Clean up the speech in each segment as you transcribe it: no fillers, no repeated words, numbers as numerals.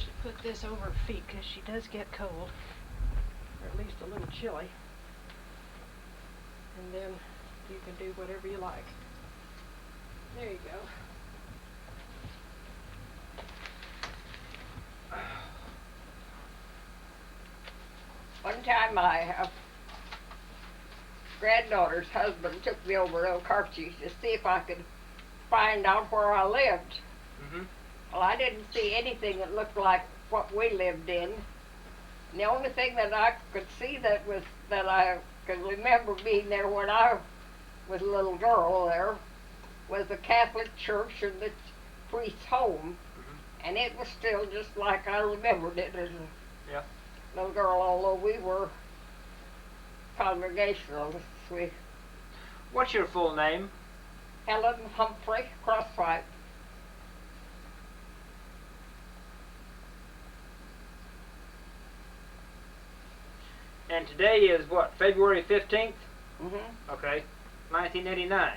should put this over her feet because she does get cold, or at least a little chilly. And then you can do whatever you like. There you go. One time my granddaughter's husband took me over to Okarche to see if I could find out where I lived. Mm-hmm. Well, I didn't see anything that looked like what we lived in. And the only thing that I could see that I could remember being there when I was a little girl there was the Catholic church and the priest's home. Mm-hmm. And it was still just like I remembered it as a Yeah. little girl, although we were Congregationalists. What's your full name? Helen Humphrey Crosswhite. And today is what, February 15th? Mm-hmm. Okay, 1989.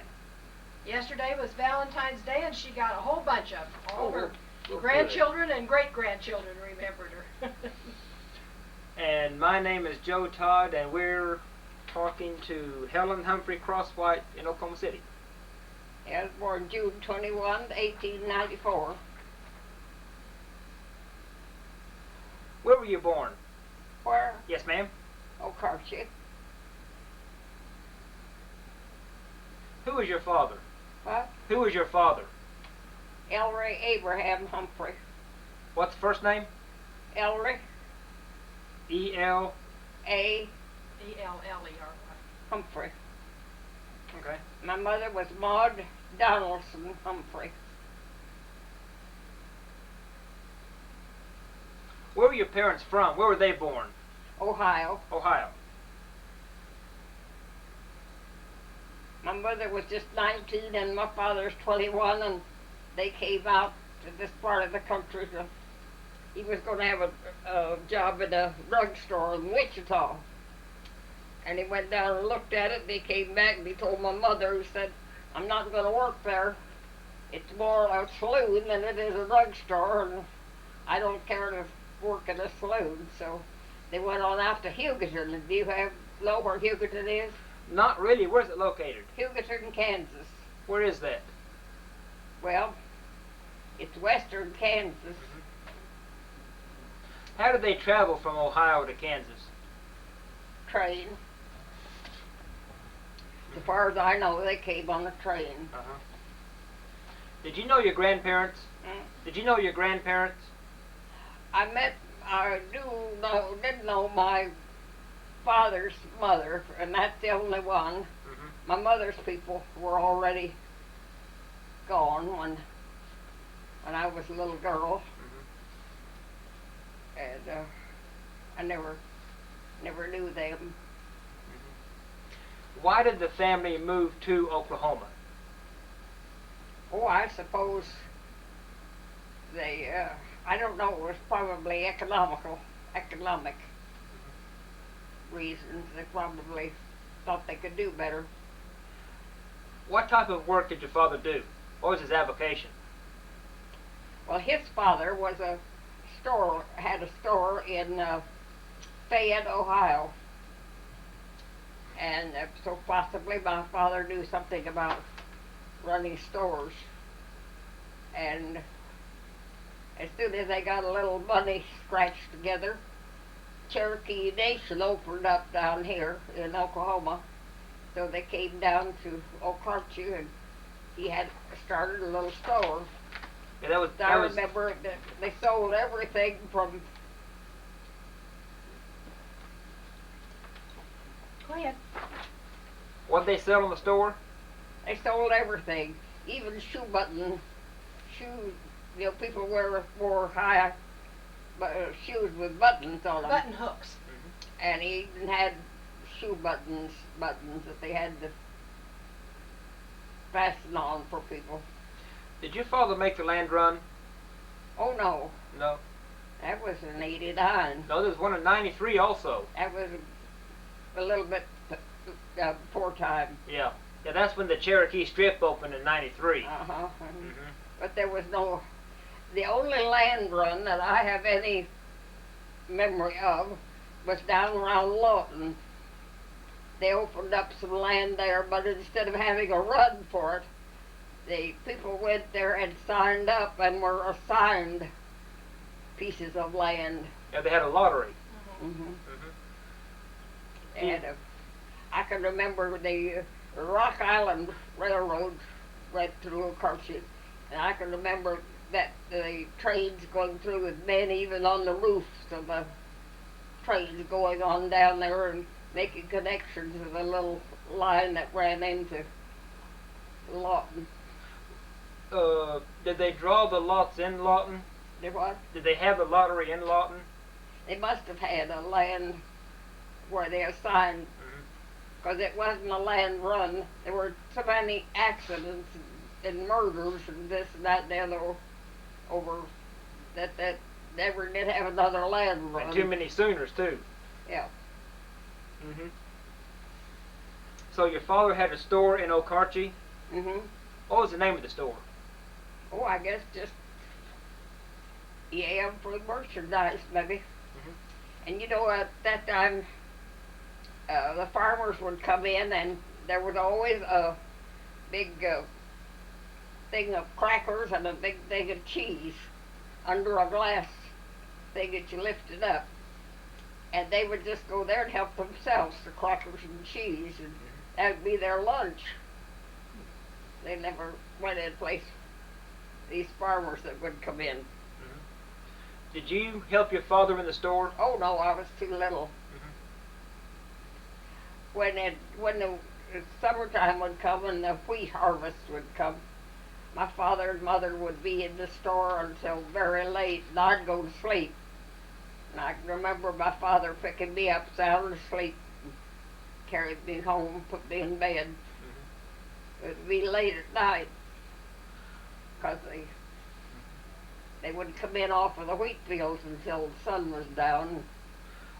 Yesterday was Valentine's Day, and she got a whole bunch of them. All her well, grandchildren and great-grandchildren remembered her. And my name is Joe Todd, and we're talking to Helen Humphrey Crosswhite in Oklahoma City. I was born June 21, 1894. Where were you born? Where? Yes, ma'am. Okarche. Who was your father? What? Who was your father? Ellery Abraham Humphrey. What's the first name? Ellery E-L. A. E-L-L-E-R-Y. Humphrey. Okay. My mother was Maud Donaldson Humphrey. Where were your parents from? Where were they born? Ohio. Ohio. My mother was just 19 and my father's 21, and they came out to this part of the country. He was going to have a job at a drugstore in Wichita. And he went down and looked at it, and he came back and he told my mother, who said, "I'm not going to work there. It's more a saloon than it is a drugstore, and I don't care to work in a saloon." So they went on out to Hugoton. Do you know where Hugoton is? Not really. Where's it located? Hugoton, Kansas. Where is that? Well, it's western Kansas. How did they travel from Ohio to Kansas? Train. As far as I know, they came on a train. Uh-huh. Did you know your grandparents? Did you know your grandparents? I didn't know my father's mother, and that's the only one. Mm-hmm. My mother's people were already gone when I was a little girl, Mm-hmm. and I never knew them. Mm-hmm. Why did the family move to Oklahoma? Oh, I suppose they, I don't know, it was probably economic reasons. They probably thought they could do better. What type of work did your father do? What was his avocation? Well, his father had a store in Fayette, Ohio. And so possibly my father knew something about running stores. And as soon as they got a little money scratched together, Cherokee Nation opened up down here in Oklahoma. So they came down to Okarche, and he had started a little store. Yeah, I remember that they sold everything from... Go ahead. What did they sell in the store? They sold everything, even shoe buttons. Shoes, people wore high shoes with buttons on them. Button hooks. Mm-hmm. And he even had shoe buttons that they had to fasten on for people. Did your father make the land run? Oh no, No. that was in '89. No, there was one in 93 also. That was a little bit before time. Yeah. Yeah, that's when the Cherokee Strip opened in 93. Uh-huh. Mm-hmm. But there was no, The only land run that I have any memory of was down around Lawton. They opened up some land there, but instead of having a run for it, the people went there and signed up and were assigned pieces of land. Yeah, they had a lottery. Mm-hmm. Mm-hmm. And I can remember the Rock Island Railroad went through Okarche, and I can remember that the trains going through with men even on the roofs of the trains going on down there and making connections with a little line that ran into Lawton. Did they draw the lots in Lawton? Did what? Did they have the lottery in Lawton? They must have had a land where they assigned, because it wasn't a land run. There were so many accidents and murders and this and that and the other over that never did have another land run. And too many Sooners too. Yeah. Mm-hmm. So your father had a store in Okarche. Mm-hmm. What was the name of the store? Oh, I guess just for merchandise, maybe. Mm-hmm. And you know, at that time, the farmers would come in, and there was always a big thing of crackers and a big thing of cheese under a glass thing that you lifted up. And they would just go there and help themselves to crackers and cheese, and that would be their lunch. They never went in place these farmers that would come in. Mm-hmm. Did you help your father in the store? Oh no, I was too little. Mm-hmm. When the summertime would come and the wheat harvest would come, my father and mother would be in the store until very late, and I'd go to sleep. And I can remember my father picking me up sound asleep, and carried me home, put me in bed. Mm-hmm. It would be late at night, because they wouldn't come in off of the wheat fields until the sun was down.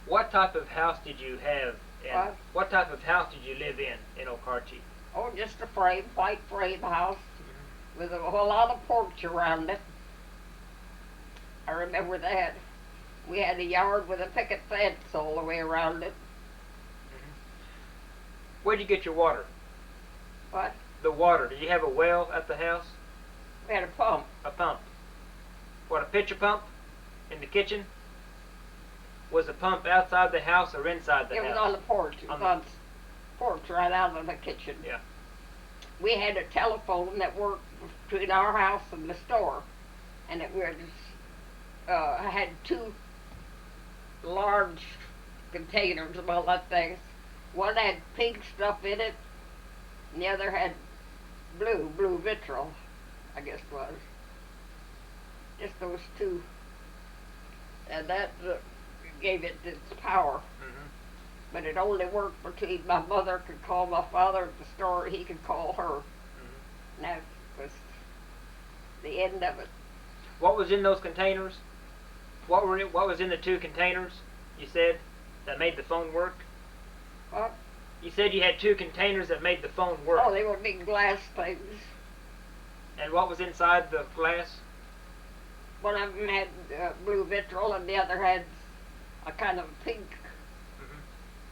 What type of house did you have? And What? type of house did you live in Okarche? Oh, just a white frame house with a whole lot of porch around it. I remember that. We had a yard with a picket fence all the way around it. Mm-hmm. Where'd you get your water? What? The water. Did you have a well at the house? We had a pump. A pump. What, a pitcher pump? In the kitchen? Was the pump outside the house or inside the house? It was on the porch. It was on the porch right out of the kitchen. Yeah. We had a telephone that worked between our house and the store, and it was had two large containers of all that things. One had pink stuff in it, and the other had blue vitriol, I guess it was. Just those two. And that gave it its power. Mm-hmm. But it only worked between my mother could call my father at the store, he could call her. Mm-hmm. And that was the end of it. What was in those containers? What was in the two containers, you said, that made the phone work? What? You said you had two containers that made the phone work. Oh, they were big glass things. And what was inside the glass? One of them had blue vitriol and the other had a kind of pink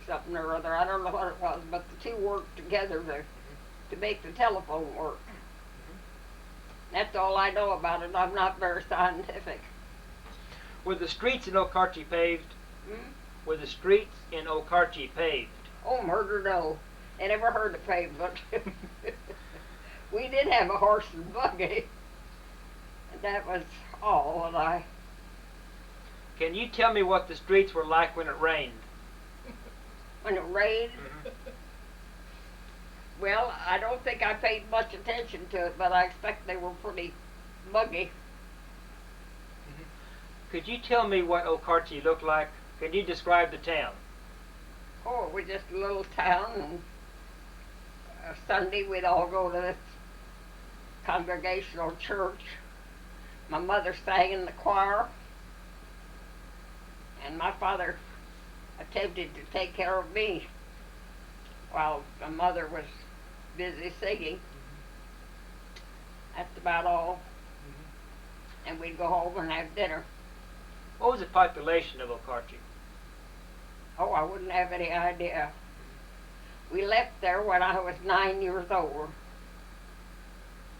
something or other. I don't know what it was, but the two worked together to make the telephone work. That's all I know about it. I'm not very scientific. Were the streets in Okarche paved? Hmm? Were the streets in Okarche paved? Oh, murder, no. They never heard of pavement. We did have a horse and buggy. And that was all that I... Can you tell me what the streets were like when it rained? When it rained? Mm-hmm. Well, I don't think I paid much attention to it, but I expect they were pretty muggy. Mm-hmm. Could you tell me what Okarche looked like? Can you describe the town? Oh, it was just a little town, and Sunday we'd all go to this congregational church. My mother sang in the choir, and my father attempted to take care of me while my mother was busy singing. That's about all. and we'd go home and have dinner. What was the population of Okarche? Oh, I wouldn't have any idea. We left there when I was 9 years old.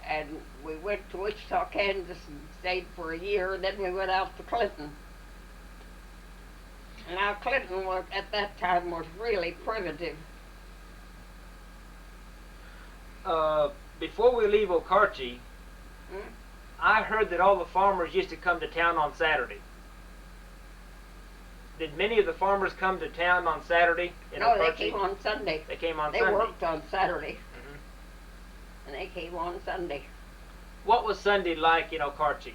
And we went to Wichita, Kansas and stayed for a year, and then we went out to Clinton. And now Clinton was, at that time, was really primitive. Before we leave Okarche, Hmm? I heard that all the farmers used to come to town on Saturday. Did many of the farmers come to town on Saturday in No, Okarche? they came on Sunday. They came on They Sunday. worked on Saturday, Mhm. and they came on Sunday. What was Sunday like in Okarche?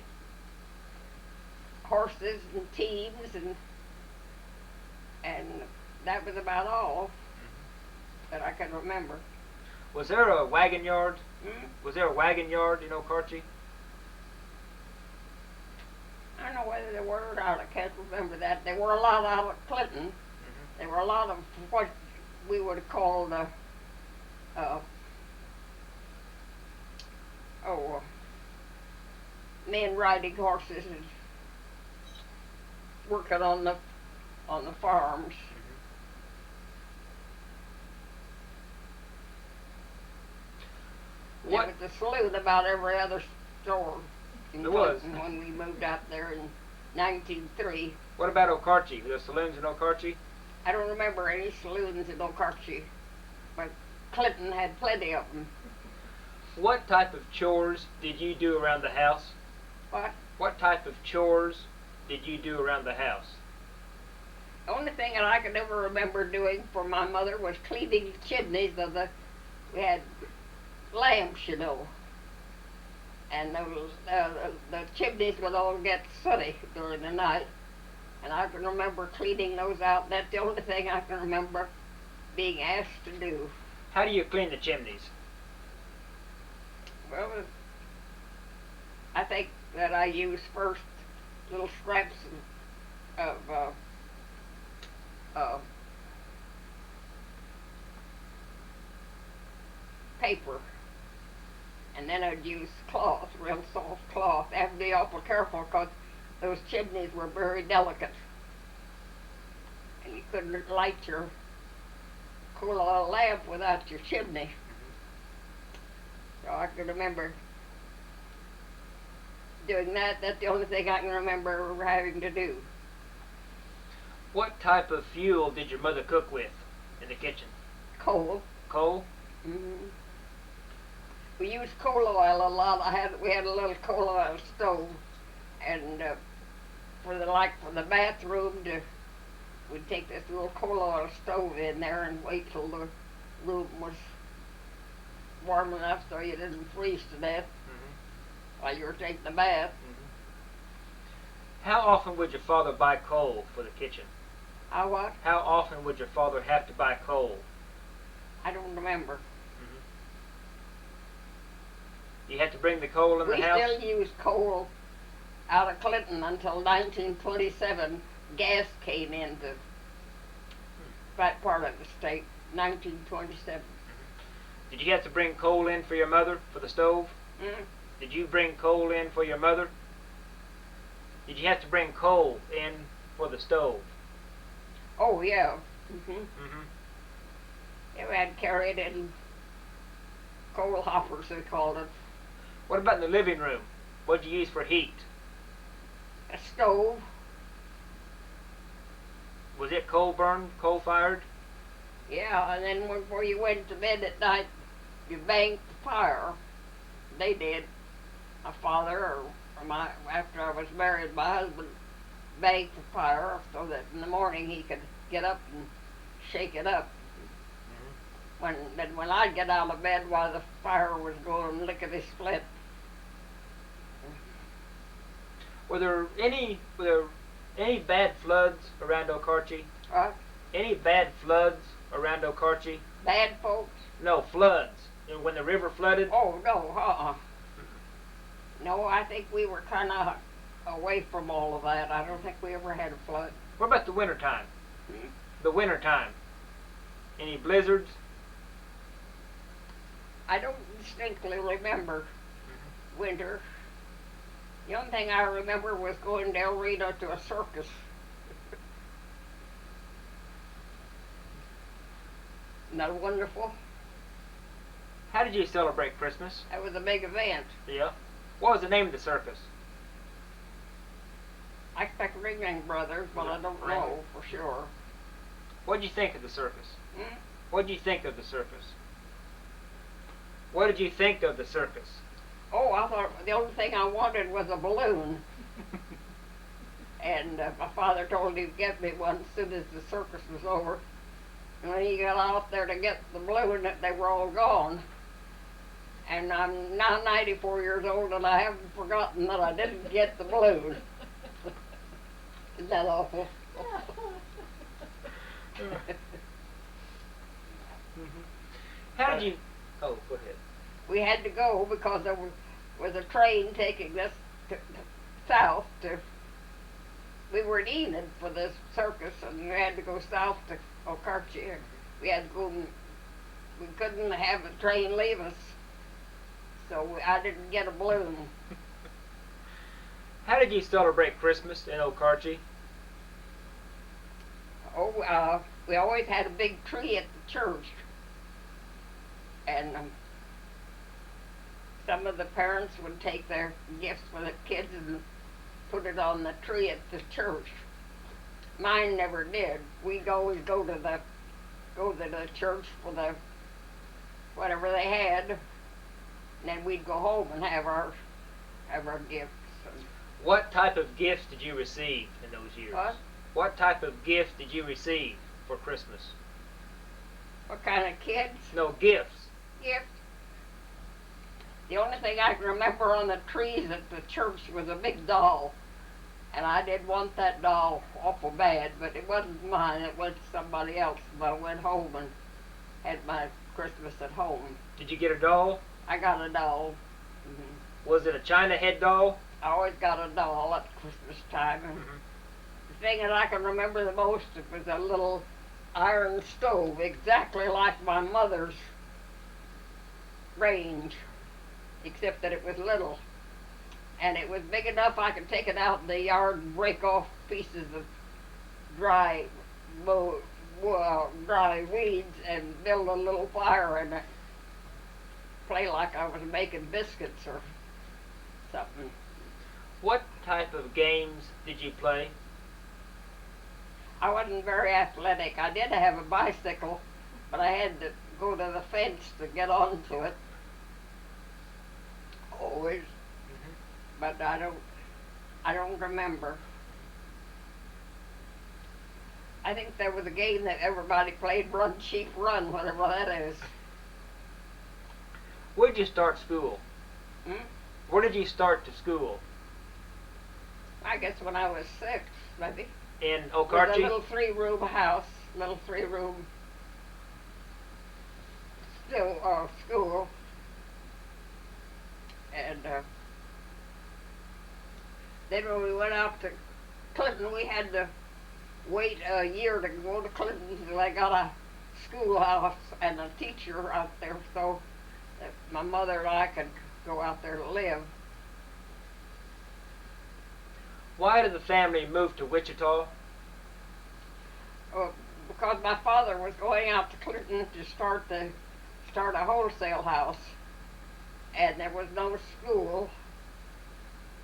Horses and teams, and that was about all that I can remember. Was there a wagon yard? Hmm? Was there a wagon yard in Okarche? I don't know whether there were or not. I can't remember that. There were a lot out of Clinton. There were a lot of what we would call the men riding horses and working on the farms. What? There was a saloon about every other store in There was. Clinton when we moved out there in 1903. What about Okarche? Were there saloons in Okarche? I don't remember any saloons in Okarche, but Clinton had plenty of them. What type of chores did you do around the house? What? What type of chores did you do around the house? The only thing that I could ever remember doing for my mother was cleaning the chimneys of we had lamps, you know, and those, the chimneys would all get sooty during the night, and I can remember cleaning those out. That's the only thing I can remember being asked to do. How do you clean the chimneys? Well, I think that I used first little scraps of paper, and then I'd use cloth, real soft cloth. I have to be awful careful because those chimneys were very delicate, and you couldn't light your cool oil lamp without your chimney. So I can remember doing that. That's the only thing I can remember having to do. What type of fuel did your mother cook with in the kitchen? Coal. Coal? Mm-hmm. We used coal oil a lot. We had a little coal oil stove, and for the bathroom, we'd take this little coal oil stove in there and wait till the room was warm enough so you didn't freeze to death while you were taking the bath. How often would your father buy coal for the kitchen? I what? How often would your father have to buy coal? I don't remember. You had to bring the coal in the house? We still used coal out of Clinton until 1927. Gas came into that part of the state, 1927. Did you have to bring coal in for your mother for the stove? Mm. Did you bring coal in for your mother? Did you have to bring coal in for the stove? Oh, yeah. Yeah, we had to carry it in coal hoppers, they called it. What about in the living room? What did you use for heat? A stove. Was it coal burned, coal fired? Yeah, and then before you went to bed at night, you banked the fire. They did. My father, or after I was married, my husband banked the fire so that in the morning he could get up and shake it up. When I'd get out of bed while the fire was going lickety-split. Were there any bad floods around Okarche? What? Any bad floods around Okarche? Bad folks? No, floods. You know, when the river flooded? Oh, no, No, I think we were kind of away from all of that. I don't think we ever had a flood. What about the winter time? Hmm? The winter time. Any blizzards? I don't distinctly remember winter. The only thing I remember was going to El Reno to a circus. Isn't that wonderful? How did you celebrate Christmas? That was a big event. Yeah. What was the name of the circus? I expect Ringling Brothers, but I don't know for sure. What did you think of the circus? Hmm? What did you think of the circus? What did you think of the circus? Oh, I thought the only thing I wanted was a balloon. And my father told him to get me one as soon as the circus was over. And when he got out there to get the balloon, they were all gone. And I'm now 94 years old, and I haven't forgotten that I didn't get the balloon. Isn't that awful? How did you... Oh, go ahead. We had to go because there was a train taking us south to... We were in Enid for this circus, and we had to go south to Okarche. We had to go... We couldn't have the train leave us, so I didn't get a balloon. How did you celebrate Christmas in Okarche? Oh, we always had a big tree at the church. And some of the parents would take their gifts for the kids and put it on the tree at the church. Mine never did. We'd always go to the church for the whatever they had, and then we'd go home and have our gifts. What type of gifts did you receive in those years? What? What type of gifts did you receive for Christmas? What kind of kids? No, gifts. Gifts. The only thing I can remember on the trees at the church was a big doll. And I did want that doll awful bad, but it wasn't mine. It was somebody else. But I went home and had my Christmas at home. Did you get a doll? I got a doll. Mm-hmm. Was it a China head doll? I always got a doll at Christmas time. And the thing that I can remember the most was a little iron stove, exactly like my mother's range, except that it was little. And it was big enough I could take it out in the yard and break off pieces of dry weeds and build a little fire in it. Play like I was making biscuits or something. What type of games did you play? I wasn't very athletic. I did have a bicycle, but I had to go to the fence to get onto it. Always. But I don't remember. I think there was a game that everybody played, Run Sheep Run, whatever that is. Where did you start school? Hmm? Where did you start to school? I guess when I was 6, maybe. In It was a Okarche? little 3-room house, little 3-room school. And then when we went out to Clinton, we had to wait a year to go to Clinton until I got a schoolhouse and a teacher out there so that my mother and I could go out there to live. Why did the family move to Wichita? Because my father was going out to Clinton to start a wholesale house, and there was no school,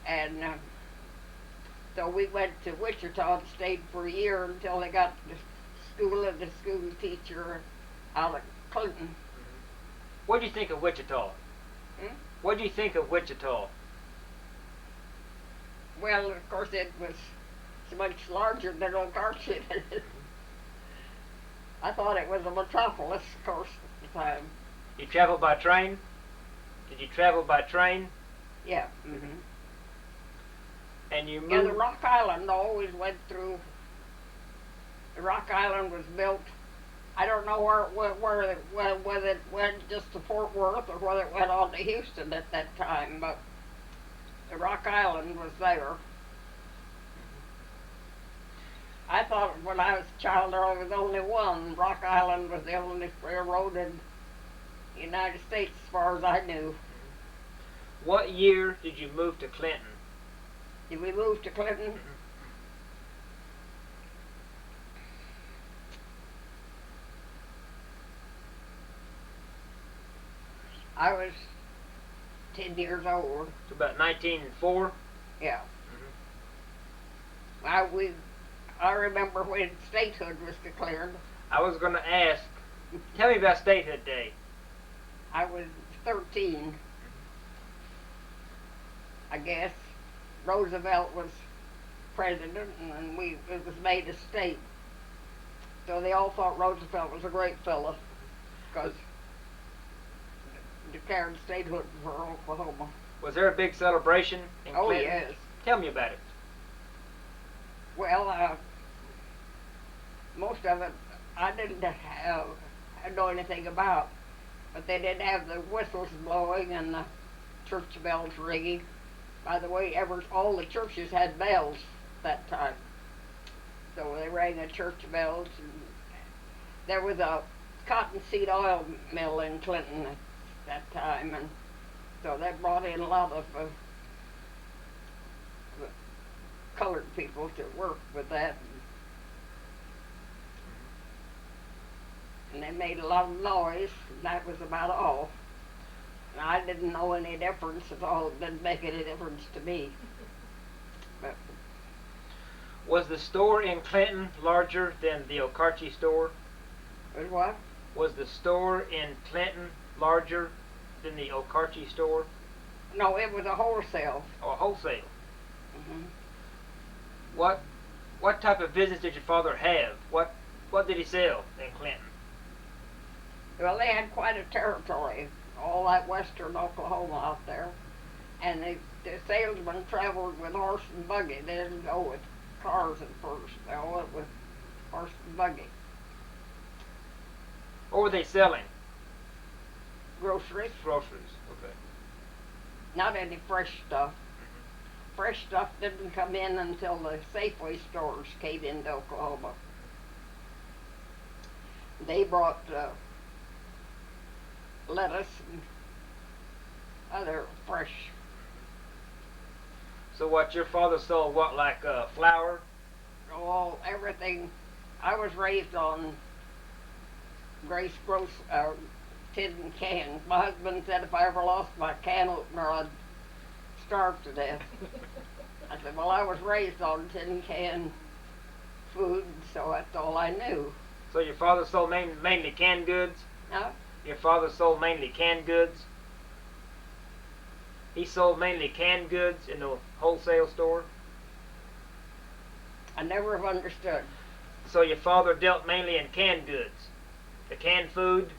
and so we went to Wichita and stayed for a year until they got the school and the school teacher out of Clinton. What do you think of Wichita? Hmm? What do you think of Wichita? Well, of course, it was so much larger than Okarche. I thought it was a metropolis, of course, at the time. You traveled by train? Did you travel by train? Yeah. Mm-hmm. And you moved? Yeah, the Rock Island always went through. The Rock Island was built. I don't know whether it went just to Fort Worth or whether it went on to Houston at that time, but the Rock Island was there. I thought when I was a child there was only one. Rock Island was the only railroad in the United States as far as I knew. What year did you move to Clinton? Did we move to Clinton? I was 10 years old. So about 1904? Yeah. I remember when statehood was declared. I was going to ask, tell me about Statehood Day. I was 13. I guess Roosevelt was president, and it was made a state. So they all thought Roosevelt was a great fella, because declared statehood for Oklahoma. Was there a big celebration in Oh, Clinton? yes. Tell me about it. Well, most of it I didn't know anything about, but they did have the whistles blowing and the church bells ringing. By the way, all the churches had bells that time, so they rang the church bells. And there was a cottonseed oil mill in Clinton at that time, and so that brought in a lot of colored people to work with that. And they made a lot of noise, and that was about all. And I didn't know any difference at all. It didn't make any difference to me. But Was the store in Clinton larger than the Okarche store? it was what? Was the store in Clinton larger than the Okarche store? No, it was a wholesale. Or wholesale? Hmm. What type of business did your father have? What did he sell in Clinton? Well, they had quite a territory, all that western Oklahoma out there. And the salesmen traveled with horse and buggy. They didn't go with cars at first. They all went with horse and buggy. What were they selling? Groceries, Groceries. Okay. not any fresh stuff. Fresh stuff didn't come in until the Safeway stores came into Oklahoma. They brought lettuce and other fresh. So what, your father sold what, like flour? All everything. I was raised on Grace tin cans. My husband said if I ever lost my can opener, I'd starve to death. I said, well, I was raised on tin can food, so that's all I knew. So your father sold mainly canned goods? No? Your father sold mainly canned goods? He sold mainly canned goods in the wholesale store? I never have understood. So your father dealt mainly in canned goods? The canned food?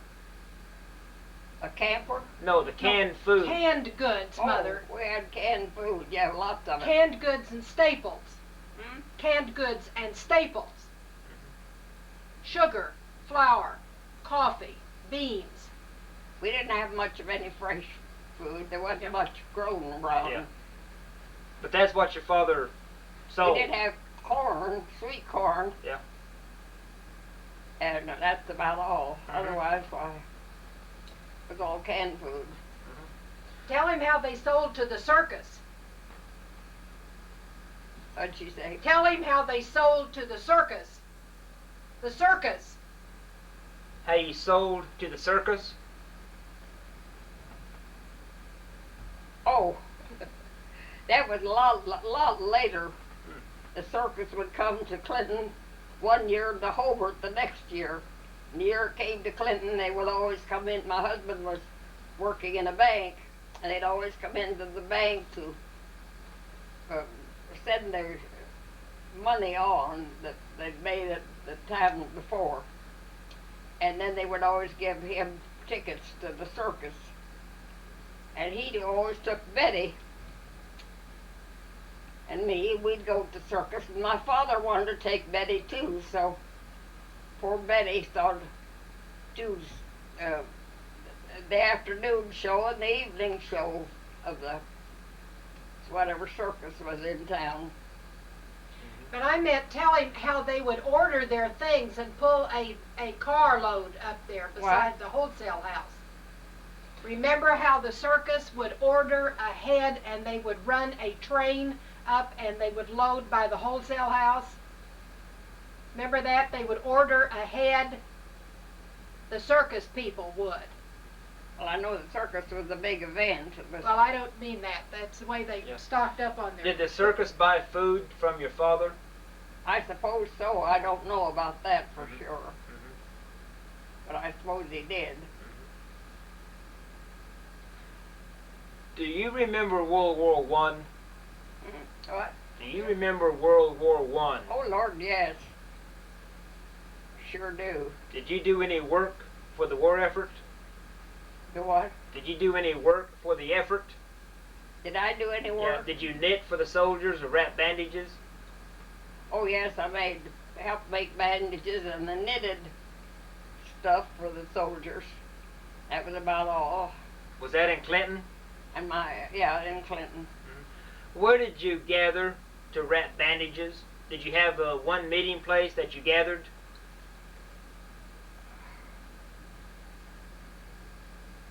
A camper? No, the canned food. Canned goods, Mother. Oh, we had canned food. Yeah, lots of it. Canned goods and staples. Hmm? Canned goods and staples. Sugar, flour, coffee, beans. We didn't have much of any fresh food. There wasn't much grown around. Yeah. But that's what your father sold? We did have corn, sweet corn. Yeah. And that's about all. Mhm. Otherwise, why, it was all canned food. Tell him how they sold to the circus. What'd she say? Tell him how they sold to the circus. The circus. How you sold to the circus? Oh, that was a lot later. The circus would come to Clinton one year, to Hobart the next year. And the year it came to Clinton, they would always come in. My husband was working in a bank, and they'd always come into the bank to send their money on that they'd made at the time before. And then they would always give him tickets to the circus. And he always took Betty and me. We'd go to the circus, and my father wanted to take Betty too, so poor Betty thought to the afternoon show and the evening show of the whatever circus was in town. But I meant tell him how they would order their things and pull a carload up there beside the wholesale house. Remember how the circus would order ahead and they would run a train up and they would load by the wholesale house. Remember that? They would order ahead. The circus people would. Well, I know the circus was a big event. But Well, I don't mean that. That's the way they Yeah. stocked up on their... Did the circus buy food from your father? I suppose so. I don't know about that for sure. Mhm. But I suppose he did. Do you remember World War One? What? Do you remember World War One? Oh, Lord, yes. Sure do. Did you do any work for the war effort? Do what? Did you do any work for the effort? Did I do any Yeah. work? Did you knit for the soldiers or wrap bandages? Oh, yes, I helped make bandages and the knitted stuff for the soldiers. That was about all. Was that in Clinton? And in Clinton. Where did you gather to wrap bandages? Did you have one meeting place that you gathered?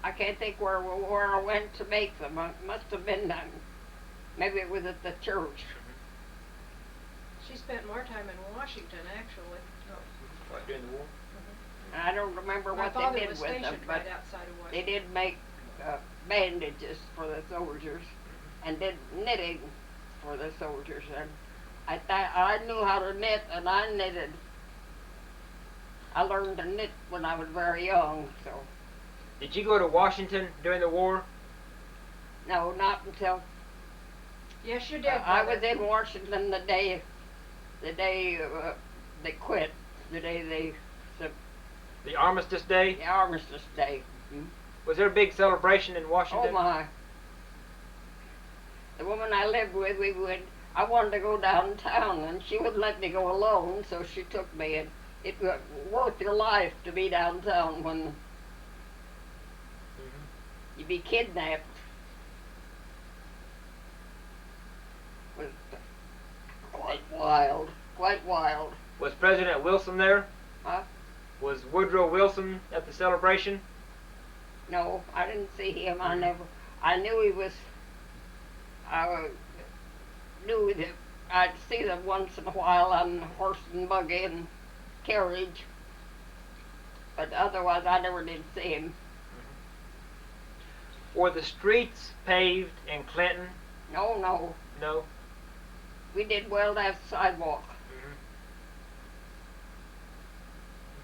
I can't think where I went to make them. It must have been, maybe it was at the church. She spent more time in Washington, actually. What, during the war? I don't remember My what father they did was with them, stationed but right outside of they Washington. did make bandages for the soldiers and did knitting for the soldiers. And I knew how to knit, and I knitted. I learned to knit when I was very young, so Did you go to Washington during the war? no, not until Yes, you did, I Mother. was in Washington the day they quit, the day The Armistice Day? the Armistice Day. Was there a big celebration in Washington? Oh my! The woman I lived with, I wanted to go downtown, and she wouldn't let me go alone, so she took me. And it was worth your life to be downtown when you'd be kidnapped. It was quite wild, quite wild. Was President Wilson there? Huh? Was Woodrow Wilson at the celebration? No, I didn't see him. I knew he was. I knew that I'd see them once in a while on horse and buggy and carriage, but otherwise I never did see him. Were the streets paved in Clinton? No, No. we did well to have sidewalk,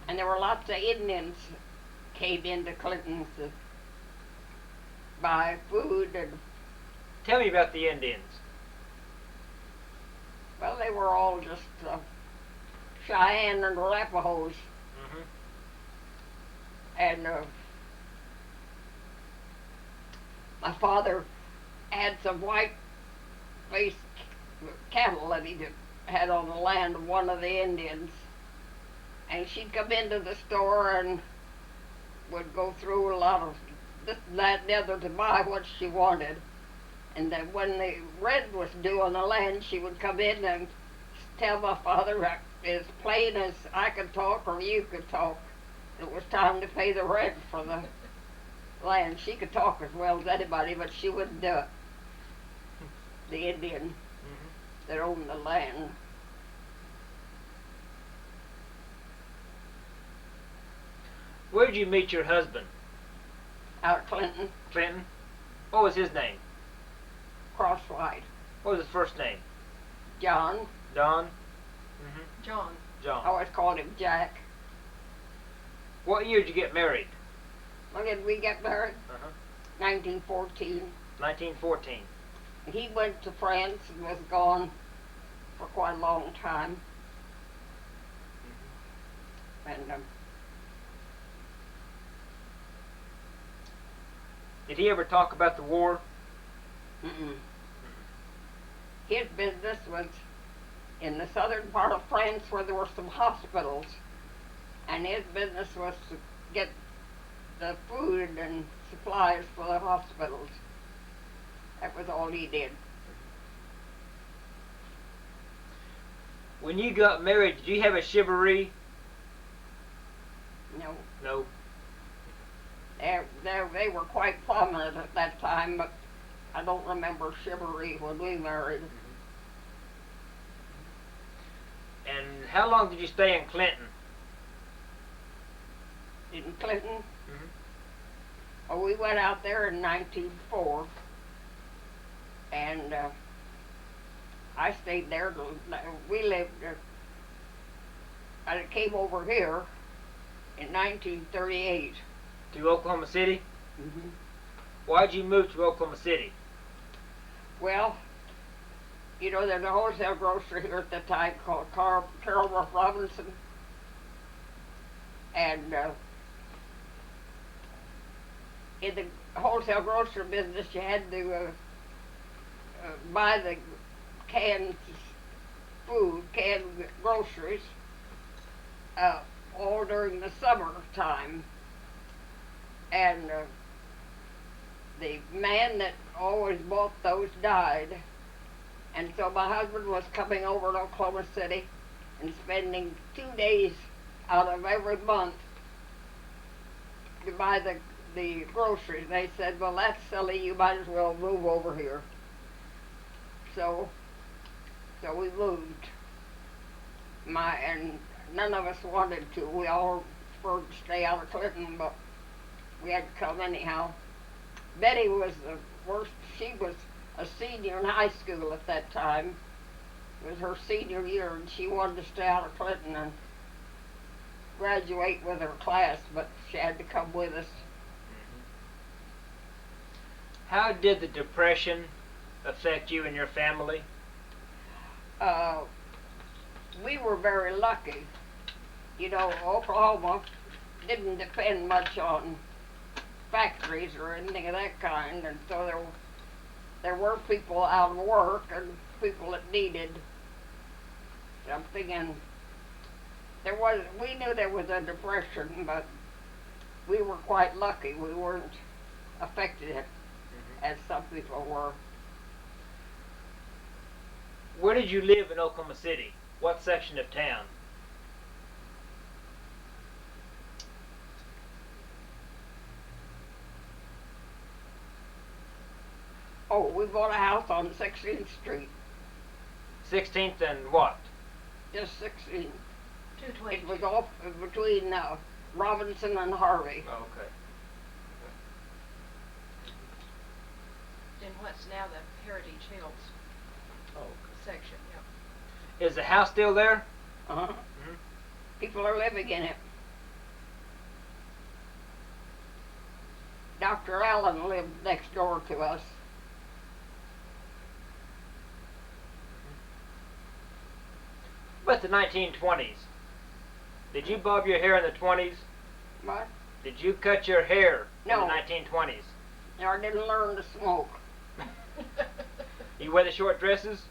and there were lots of Indians came into Clinton to buy food and. Tell me about the Indians. Well, they were all just Cheyenne and Arapahoes, and my father had some white-faced cattle that he had on the land of one of the Indians, and she'd come into the store and would go through a lot of this, that, and the other to buy what she wanted. And then when the rent was due on the land, she would come in and tell my father, as plain as I could talk or you could talk, it was time to pay the rent for the land. She could talk as well as anybody, but she wouldn't do it. The Indian that owned the land. Where did you meet your husband? Out of Clinton, Clinton? What was his name? Crosswhite, What was his first name? John. Don? John. I John. always called him Jack. What year did you get married? When did we get married? 1914. 1914. He went to France and was gone for quite a long time. And Did he ever talk about the war? his business was in the southern part of France where there were some hospitals, and his business was to get the food and supplies for the hospitals. That was all he did. When you got married, did you have a chivalry? No, No. they were quite prominent at that time, but I don't remember chivalry when we married. How long did you stay in Clinton? In Clinton. Mhm. Oh, we went out there in 1904, and I stayed there. We lived. I came over here in 1938. To Oklahoma City? Mm-hmm. Why'd you move to Oklahoma City? Well, you know, there's a wholesale grocery here at the time called Carol Robinson, and in the wholesale grocery business, you had to buy the canned food, canned groceries, all during the summertime. And the man that always bought those died. And so my husband was coming over to Oklahoma City and spending 2 days out of every month to buy the groceries. They said, well, that's silly, you might as well move over here. So we moved. And none of us wanted to. We all preferred to stay out of Clinton, but we had to come anyhow. Betty was the worst. She was a senior in high school at that time. It was her senior year, and she wanted to stay out of Clinton and graduate with her class, but she had to come with us. How did the Depression affect you and your family? We were very lucky. You know, Oklahoma didn't depend much on factories or anything of that kind, and so there were people out of work and people that needed something, and we knew there was a depression, but we were quite lucky. We weren't affected as some people were. Where did you live in Oklahoma City? What section of town? Oh, we bought a house on 16th Street. 16th and what? Just 16. 220. It was off between Robinson and Harvey. Oh, okay. In what's now the Heritage Hills Oh, okay. section, yeah. Is the house still there? Uh-huh. Mhm. People are living in it. Dr. Allen lived next door to us. But the 1920s. Did you bob your hair in the 20s? What? Did you cut your hair No. in the 1920s? No, I didn't learn to smoke. You wear the short dresses?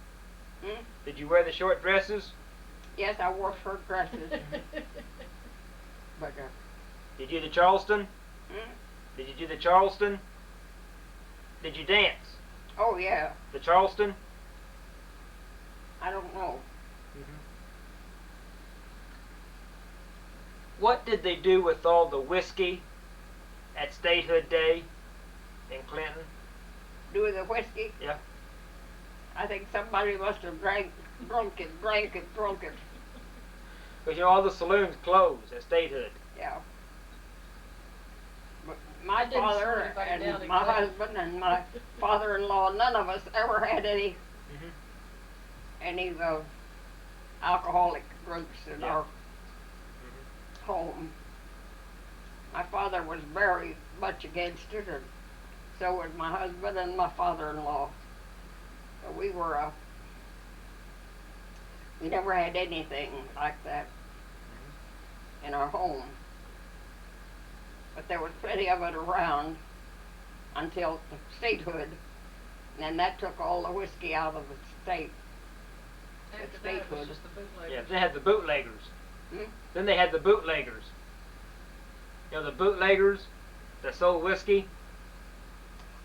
Hmm? Did you wear the short dresses? Yes, I wore short dresses. But, Did you do the Charleston? hmm? Did you do the Charleston? Did you dance? Oh, yeah. The Charleston? I don't know. What did they do with all the whiskey at Statehood Day in Clinton? Do the whiskey? Yeah. I think somebody must have drank it. Because you know all the saloons closed at Statehood. Yeah. But I my didn't father slow anybody and down my exactly. husband and my father-in-law, none of us ever had any alcoholic drinks in Yeah. our home. My father was very much against it, and so was my husband and my father-in-law. So we never had anything like that in our home. But there was plenty of it around until the statehood, and then that took all the whiskey out of the state. After that, it statehood. was just the bootleggers. Yeah, they had the bootleggers. Hmm? Then they had the bootleggers. You know the bootleggers that sold whiskey?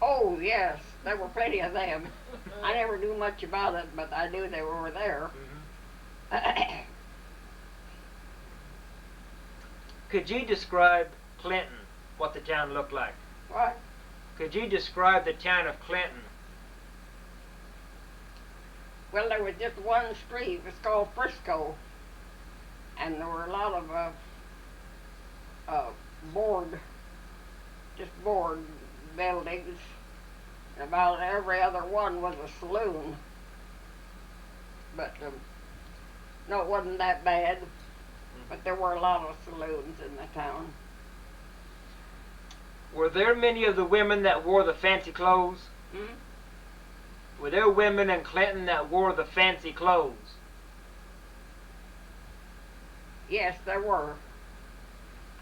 Oh, yes, there were plenty of them. I never knew much about it, but I knew they were there. Could you describe Clinton, what the town looked like? What? Could you describe the town of Clinton? Well, there was just one street. It was called Frisco. and there were a lot of board buildings. And about every other one was a saloon. But no, it wasn't that bad. But there were a lot of saloons in the town. Were there many of the women that wore the fancy clothes? Hmm? Were there women in Clinton that wore the fancy clothes? Yes, there were.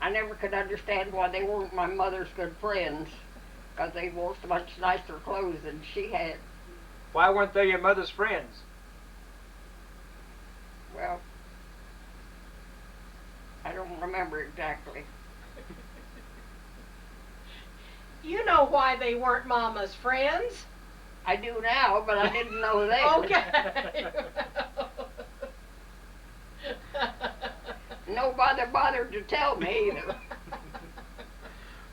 I never could understand why they weren't my mother's good friends, because they wore so much nicer clothes than she had. Why weren't they your mother's friends? Well, I don't remember exactly. You know why they weren't Mama's friends. I do now, but I didn't know then. Okay. Nobody bothered to tell me either.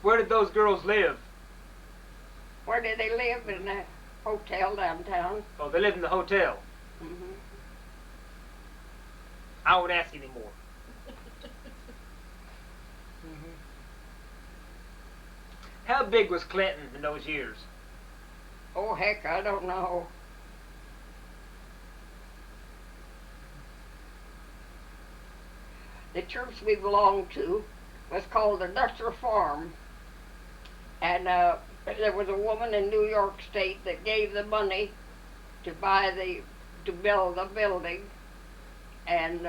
Where did those girls live? Where did they live? In a hotel downtown. Oh, they lived in the hotel. Hmm. I won't ask anymore. How big was Clinton in those years? Oh, heck, I don't know. The church we belonged to was called the Dutcher Farm. And there was a woman in New York State that gave the money to build the building and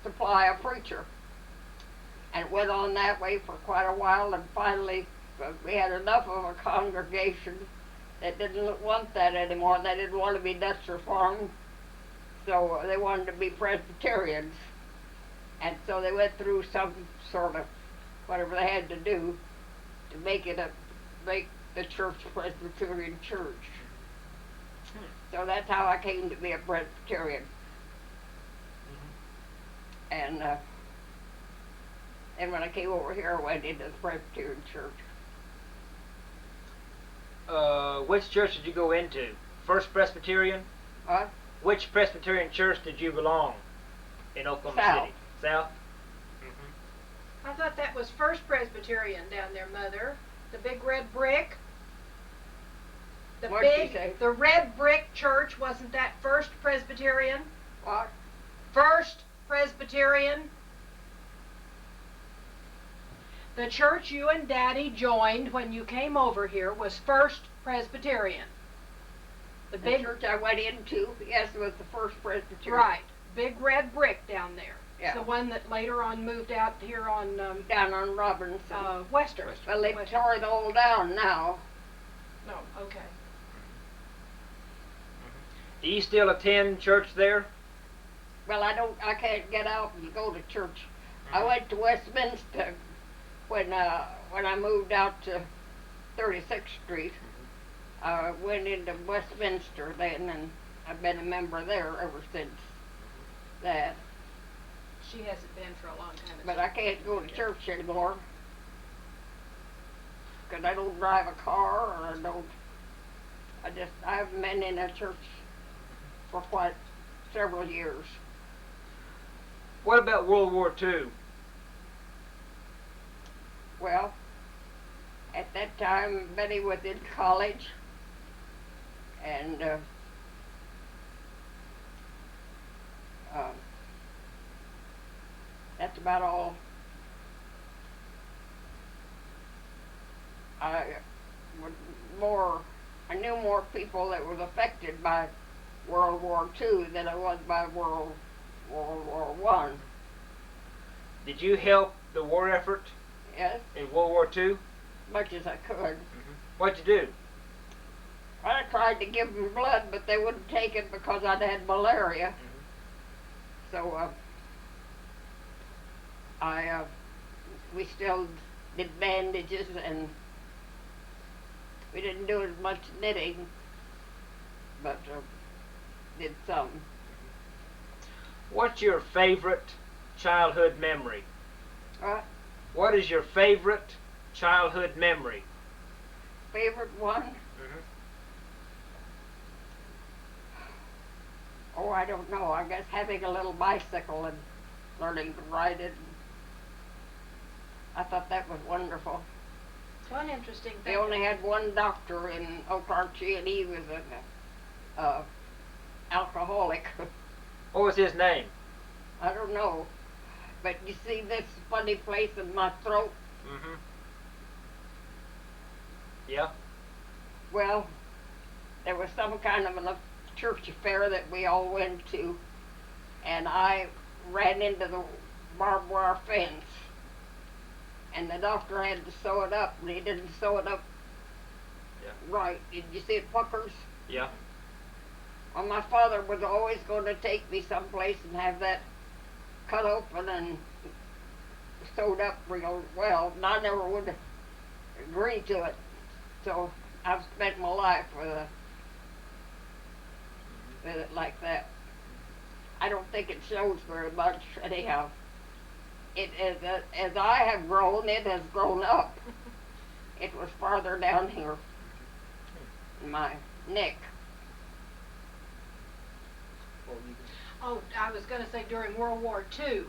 supply a preacher. And it went on that way for quite a while, and finally we had enough of a congregation that didn't want that anymore. They didn't want to be Dutch Reformed, so they wanted to be Presbyterians. And so they went through some sort of whatever they had to do to make the church a Presbyterian church. So that's how I came to be a Presbyterian. And when I came over here, I went into the Presbyterian church. Which church did you go into? First Presbyterian? What? Which Presbyterian church did you belong in Oklahoma South. City? South? I thought that was First Presbyterian down there, Mother. The big red brick. What'd she say? The red brick church, wasn't that First Presbyterian? What? First Presbyterian. The church you and Daddy joined when you came over here was First Presbyterian. The church I went into, yes, was the First Presbyterian. Right. Big red brick down there. Yeah. It's the one that later on moved out here on Down on Robinson. Western. Well, they tore it all down now. No, okay. Do you still attend church there? Well, I can't get out and go to church. I went to Westminster when I moved out to 36th Street. I went into Westminster then, and I've been a member there ever since that. She hasn't been for a long time. But I can't go to church anymore because I don't drive a car, or I haven't been in a church for quite several years. What about World War II? Well, at that time, Betty was in college, and that's about all. I knew more people that was affected by World War II than I was by World War I. Did you help the war effort Yes, in World War II? as much as I could. What'd you do? I tried to give them blood, but they wouldn't take it because I'd had malaria. So we still did bandages, and we didn't do as much knitting, but did some. What's your favorite childhood memory? What is your favorite childhood memory? Favorite one? Oh, I don't know. I guess having a little bicycle and learning to ride it. I thought that was wonderful. One interesting thing. They only had one doctor in Okarche, and he was an alcoholic. What was his name? I don't know. But you see this funny place in my throat? Mm-hmm. Yeah. Well, there was some kind of a church affair that we all went to, and I ran into the barbed wire fence, and the doctor had to sew it up, and he didn't sew it up right. Did you see it puckers? Yeah. Well, my father was always going to take me someplace and have that cut open and sewed up real well, and I never would agree to it. So I've spent my life with it like that. I don't think it shows very much anyhow. It as I have grown, it has grown up. It was farther down here in my neck. Oh, I was going to say during World War II,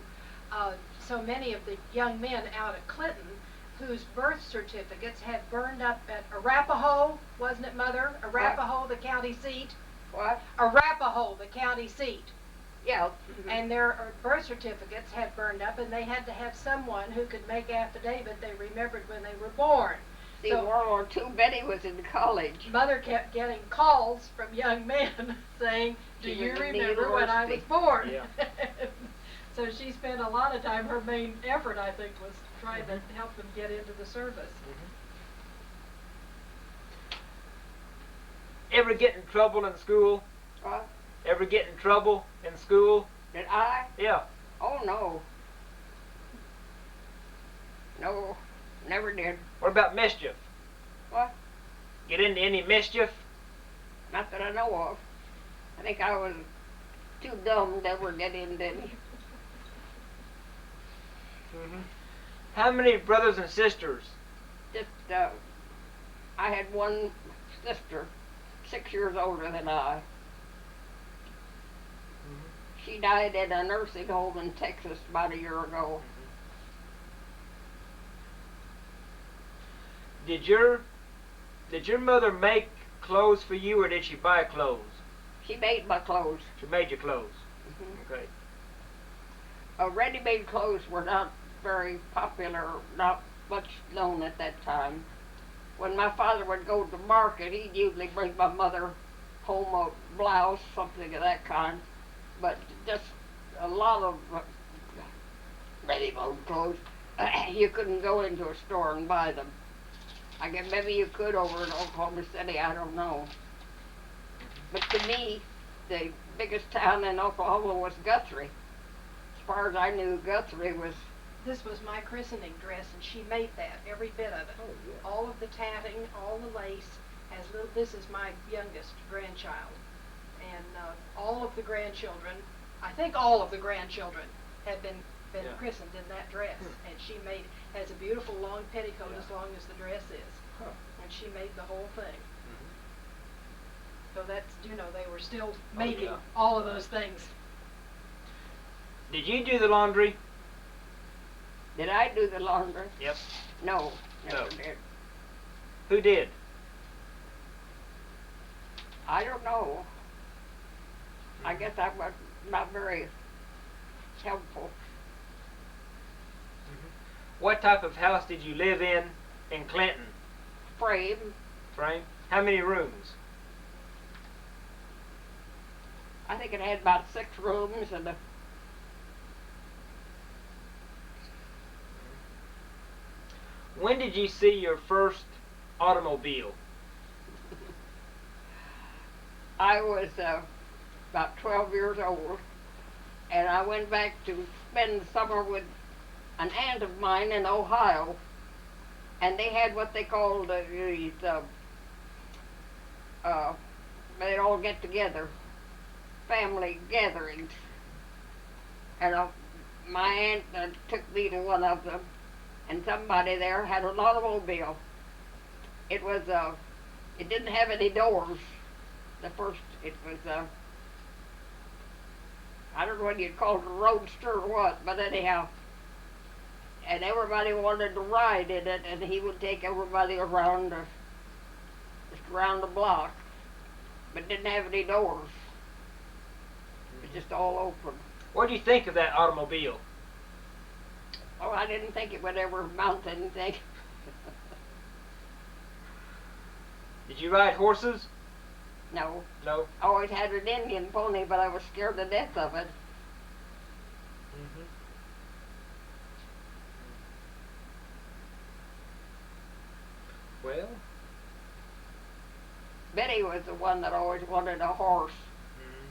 so many of the young men out at Clinton whose birth certificates had burned up at Arapahoe, wasn't it, Mother? Arapahoe, the county seat. What? Arapahoe, the county seat. Yeah. And their birth certificates had burned up, and they had to have someone who could make affidavit they remembered when they were born. See, So World War II, Betty was in college. Mother kept getting calls from young men saying, "Do She you was in the remember when I was university." born?" Yeah. So she spent a lot of time, her main effort, I think, was trying to help them get into the service. Ever get in trouble in school? What? Ever get in trouble in school? Did I? Yeah. Oh, no. No, never did. What about mischief? What? Get into any mischief? Not that I know of. I think I was too dumb to ever get into any. How many brothers and sisters? Just, I had one sister, 6 years older than I. She died at a nursing home in Texas about a year ago. Did your mother make clothes for you, or did she buy clothes? She made my clothes. She made your clothes. Okay. Ready-made clothes were not very popular, not much known at that time. When my father would go to the market, he'd usually bring my mother home a blouse, something of that kind. But just a lot of ready-made clothes, you couldn't go into a store and buy them. I guess maybe you could over in Oklahoma City, I don't know. But to me, the biggest town in Oklahoma was Guthrie. As far as I knew, Guthrie was... This was my christening dress, and she made that, every bit of it. Oh, yeah. All of the tatting, all the lace. This is my youngest grandchild. And all of the grandchildren, I think all of the grandchildren have been christened in that dress. And she has a beautiful long petticoat as long as the dress is. And she made the whole thing. So that's, they were still making all of those things. Did you do the laundry? Did I do the laundry? Yep. No, never No. did. Who did? I don't know. I guess I was not very helpful. What type of house did you live in Clinton? Frame. Frame? How many rooms? I think it had about 6 rooms and a... When did you see your first automobile? I was about 12 years old, and I went back to spend the summer with an aunt of mine in Ohio, and they had what they called these, they'd all get together, family gatherings. And my aunt took me to one of them, and somebody there had an automobile. It didn't have any doors. It was I don't know what you'd call it, a roadster or what, but anyhow. And everybody wanted to ride in it, and he would take everybody around, just around the block, but didn't have any doors. It was just all open. What do you think of that automobile? Oh, I didn't think it would ever amount to anything. Did you ride horses? No. No. I always had an Indian pony, but I was scared to death of it. Mm-hmm. Well. Betty was the one that always wanted a horse. Mm-hmm.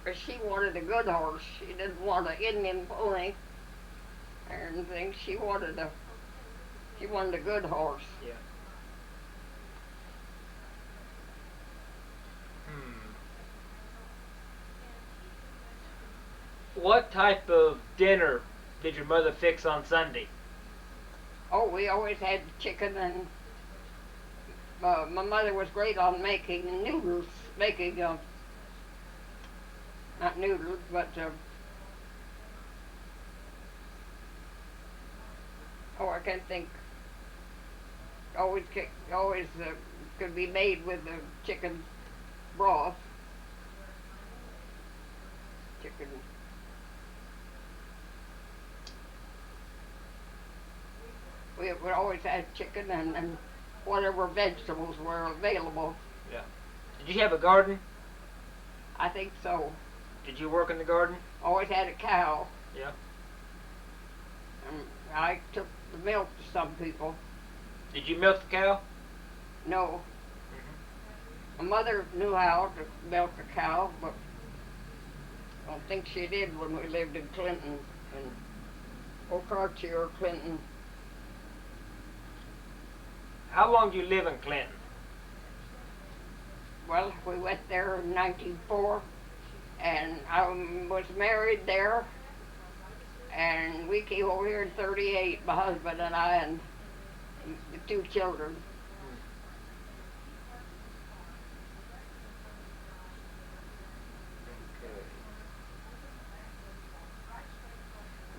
But she wanted a good horse. She didn't want an Indian pony or anything. She wanted a good horse. Yeah. What type of dinner did your mother fix on Sunday? Oh, we always had chicken, and my mother was great on making noodles, not noodles, but I can't think. Always could be made with the chicken broth. Chicken. We always had chicken and whatever vegetables were available. Yeah. Did you have a garden? I think so. Did you work in the garden? Always had a cow. Yeah. And I took the milk to some people. Did you milk the cow? No. Mm-hmm. My mother knew how to milk a cow, but I don't think she did when we lived in Clinton, in Okarche or Clinton. How long did you live in Clinton? Well, we went there in 1904, and I was married there, and we came over here in 38, my husband and I, and the 2 children.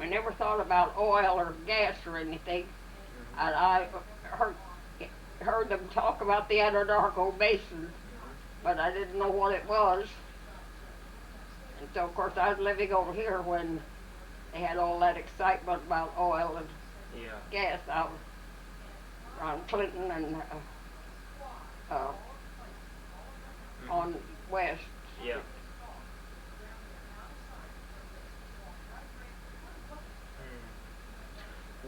We never thought about oil or gas or anything, and I heard them talk about the Anadarko Basin, but I didn't know what it was. And so, of course, I was living over here when they had all that excitement about oil and gas out around Clinton and on west. Yeah.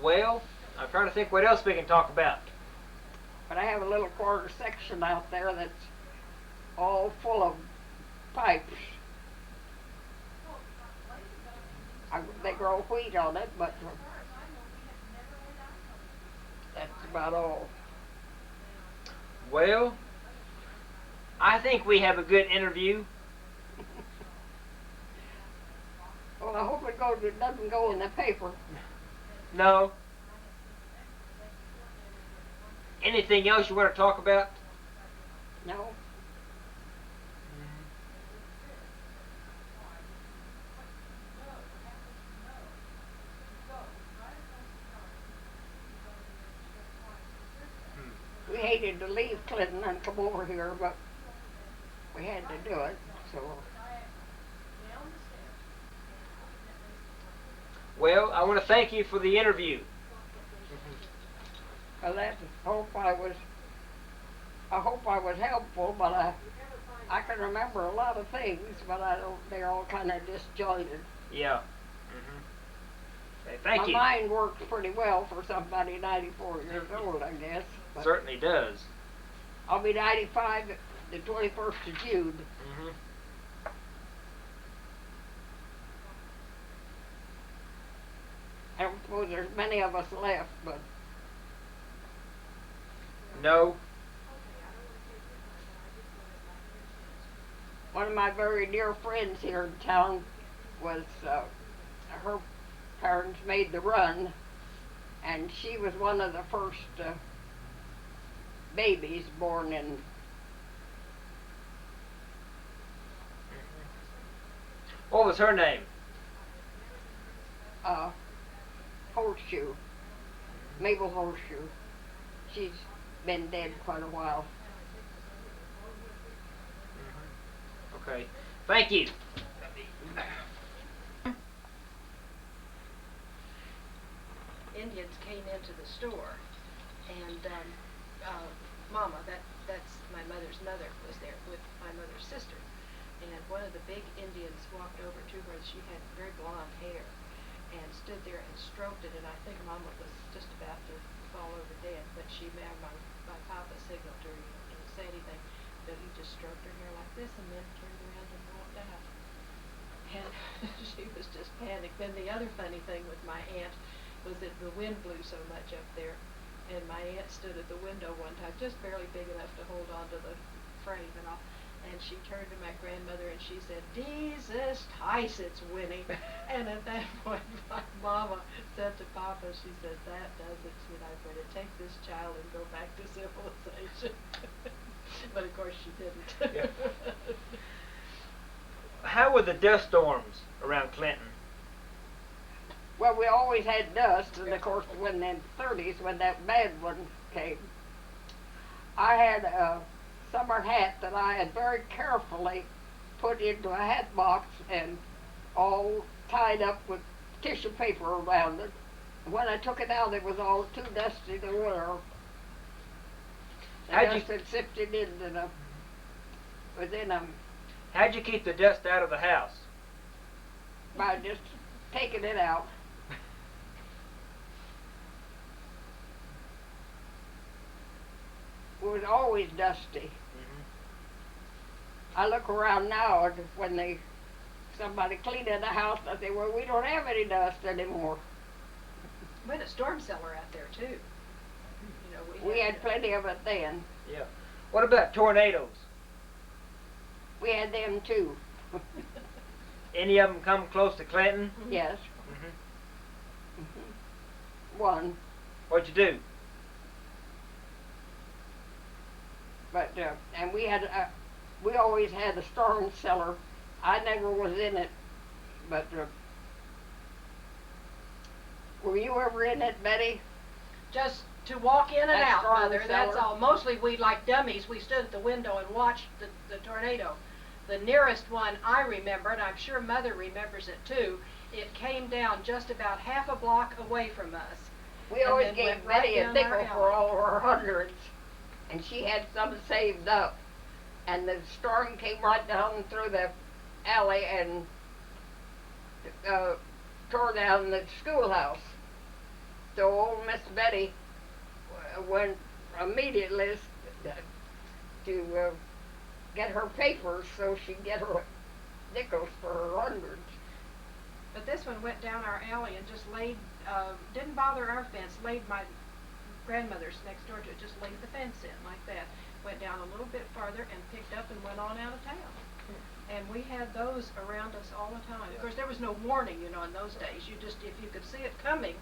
Well, I'm trying to think what else we can talk about. But I have a little quarter section out there that's all full of pipes. They grow wheat on it, but that's about all. Well, I think we have a good interview. Well, I hope it doesn't go in the paper. No. Anything else you want to talk about? No. We hated to leave Clinton and come over here, but we had to do it, so. Well, I want to thank you for the interview. Well, I hope I was helpful, but I can remember a lot of things, but they're all kind of disjointed. Yeah. Okay, thank you. My mind works pretty well for somebody 94 years old, I guess. Certainly does. I'll be 95 the 21st of June. I don't suppose there's many of us left, but No. one of my very dear friends here in town was, her parents made the run, and she was one of the first babies born in What was her name? Horseshoe, Mabel Horseshoe. She's been dead quite a while. Okay. Thank you. Indians came into the store, and Mama, that's my mother's mother, was there with my mother's sister. And one of the big Indians walked over to her. She had very blonde hair, and stood there and stroked it. And I think Mama was just about to fall over dead, but she made my papa signaled to her. He didn't say anything, but he just stroked her hair like this, and then turned around and walked out. And she was just panicked. Then the other funny thing with my aunt was that the wind blew so much up there, and my aunt stood at the window one time, just barely big enough to hold on to the frame and all, and she turned to my grandmother and she said, "Jesus Tice, it's Winnie." And at that point my mama said to Papa, she said, "That does it, I better take this child and go back to civilization." But of course she didn't. Yeah. How were the dust storms around Clinton? Well, we always had dust, and of course when in the 30s, when that bad one came, I had a summer hat that I had very carefully put into a hat box and all tied up with tissue paper around it. When I took it out, it was all too dusty to wear. The dust had sifted into within them. How'd you keep the dust out of the house? By just taking it out. It was always dusty. I look around now, and when somebody cleaned in the house, I say, "Well, we don't have any dust anymore." We had a storm cellar out there too. You know, we had plenty of it then. Yeah. What about tornadoes? We had them too. Any of them come close to Clinton? Yes. One. What'd you do? But and we always had a storm cellar. I never was in it, but were you ever in it, Betty? Just to walk in and That out, storm Mother, that's cellar? all. Mostly we, like dummies, we stood at the window and watched the tornado. The nearest one I remember, and I'm sure Mother remembers it too, it came down just about half a block away from us. We always then gave went right Betty a down nickel our for alley. all of her hundreds, and she had some saved up. And the storm came right down through the alley and tore down the schoolhouse. So old Miss Betty went immediately to get her papers so she'd get her nickels for her hundreds. But this one went down our alley and just laid, didn't bother our fence, laid my grandmother's next door to it, just laid the fence in like that. Went down a little bit farther and picked up and went on out of town. And we had those around us all the time. Of course, there was no warning, you know, in those days. You just, if you could see it coming,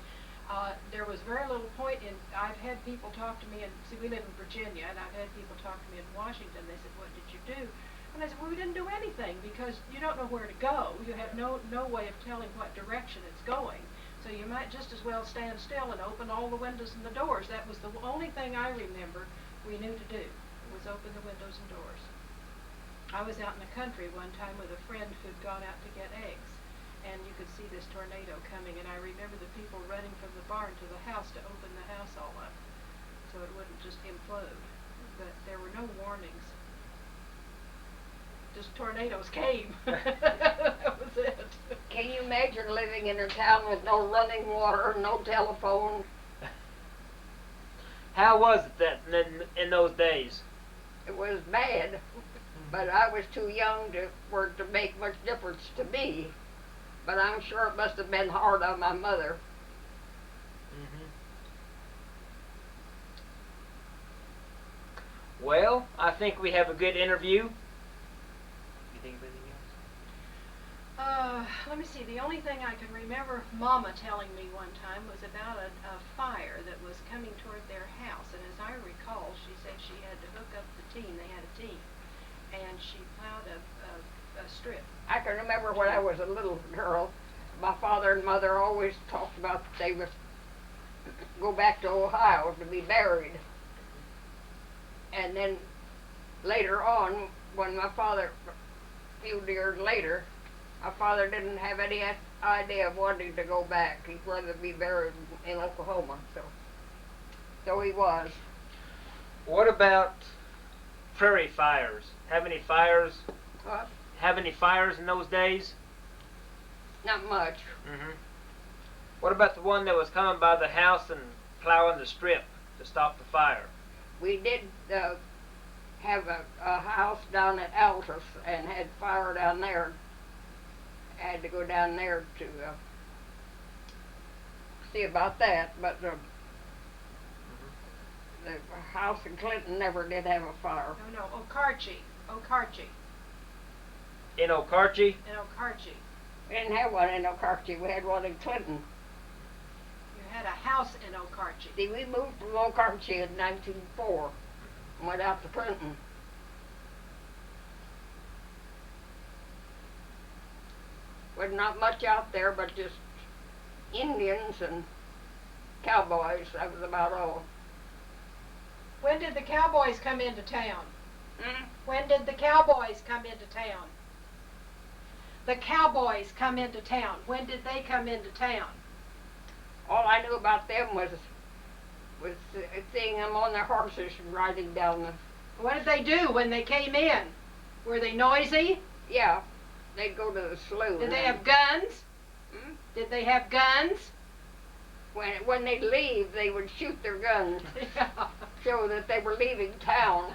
there was very little point in, I've had people talk to me, and see, we live in Virginia, and I've had people talk to me in Washington. They said, "What did you do?" And I said, "Well, we didn't do anything, because you don't know where to go. You have no way of telling what direction it's going. So you might just as well stand still and open all the windows and the doors." That was the only thing I remember we knew to do, was open the windows and doors. I was out in the country one time with a friend who'd gone out to get eggs, and you could see this tornado coming, and I remember the people running from the barn to the house to open the house all up so it wouldn't just implode. But there were no warnings. Just tornadoes came. That was it. Can you imagine living in a town with no running water, no telephone? How was it that in those days? It was bad, but I was too young for it to make much difference to me. But I'm sure it must have been hard on my mother. Well, I think we have a good interview. You think of anything else? Let me see. The only thing I can remember Mama telling me one time was about a fire that was coming toward their house. And as I recall, she said she had to hook up the team. They had a team. And she plowed a strip? I can remember when I was a little girl, my father and mother always talked about that they would go back to Ohio to be buried. And then later on, when my father, a few years later, my father didn't have any idea of wanting to go back. He'd rather be buried in Oklahoma, so he was. What about prairie fires? Have any fires? What? Have any fires in those days? Not much. What about the one that was coming by the house and plowing the strip to stop the fire? We did have a house down at Altus and had fire down there. Had to go down there to see about that, but the house in Clinton never did have a fire. No, Okarche. In Okarche? In Okarche. We didn't have one in Okarche. We had one in Clinton. You had a house in Okarche. See, we moved from Okarche in 1904 and went out to Clinton. Was not much out there, but just Indians and cowboys. That was about all. When did the cowboys come into town? Hmm? When did the cowboys come into town? The cowboys come into town. When did they come into town? All I knew about them was seeing them on their horses and riding down the. What did they do when they came in? Were they noisy? Yeah, they'd go to the saloon. Did they have guns? Hmm? Did they have guns? When they'd leave, they would shoot their guns, Yeah. show that they were leaving town.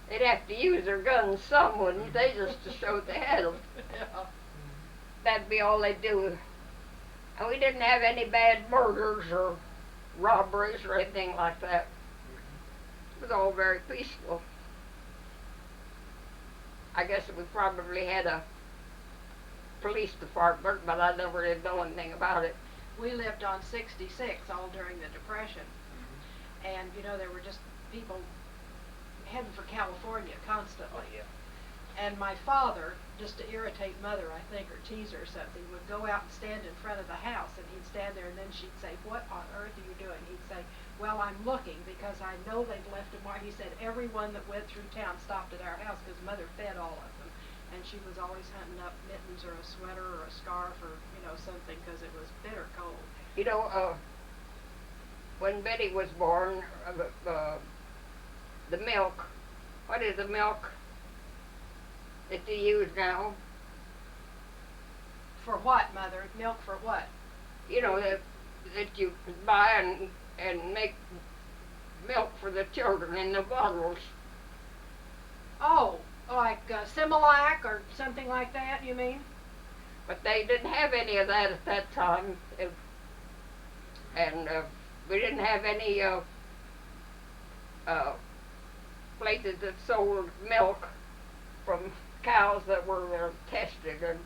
They'd have to use their guns some, wouldn't they, just to show they had them. Yeah. That'd be all they'd do. And we didn't have any bad murders or robberies or anything like that. It was all very peaceful. I guess we probably had a police department, but I never did know anything about it. We lived on 66 all during the Depression. And, you know, there were just people heading for California constantly. And my father, just to irritate Mother, I think, or tease her or something, would go out and stand in front of the house, and he'd stand there, and then she'd say, "What on earth are you doing?" He'd say, "Well, I'm looking because I know they've left a mark." He said everyone that went through town stopped at our house because Mother fed all of them, and she was always hunting up mittens or a sweater or a scarf or, you know, something because it was bitter cold. You know, when Betty was born, the milk, what is the milk that you use now? For what, Mother? Milk for what? You know, that you buy and make milk for the children in the bottles. Oh, like Similac or something like that, you mean? But they didn't have any of that at that time. And we didn't have any places that sold milk from cows that were tested, and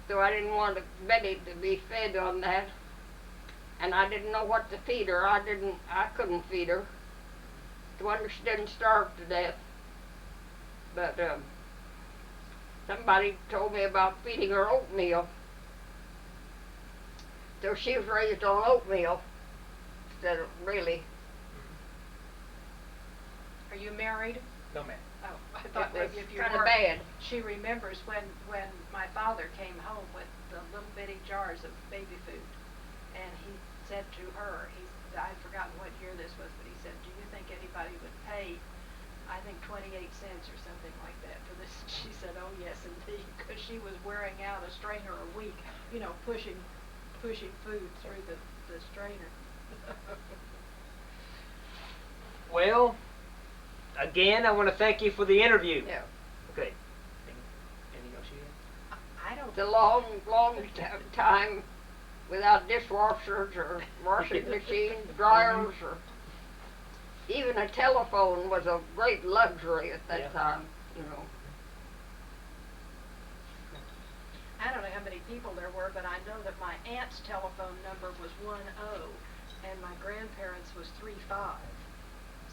so I didn't want Betty to be fed on that, and I didn't know what to feed her. I couldn't feed her. The wonder she didn't starve to death. But somebody told me about feeding her oatmeal, so she was raised on oatmeal instead of really. Are you married? No, ma'am. Oh, I thought It was maybe if you kind of were. bad. She remembers when my father came home with the little bitty jars of baby food, and he said to her, I'd forgotten what year this was, but he said, "Do you think anybody would pay, I think 28 cents or something like that for this?" She said, "Oh yes, indeed," because she was wearing out a strainer a week, you know, pushing food through the strainer. Well, again, I want to thank you for the interview. Yeah. Okay. Anything else you have? I don't. It's a long time without dishwashers or washing machines, dryers, or even a telephone was a great luxury at that time, you know. I don't know how many people there were, but I know that my aunt's telephone number was 10, and my grandparents was 35.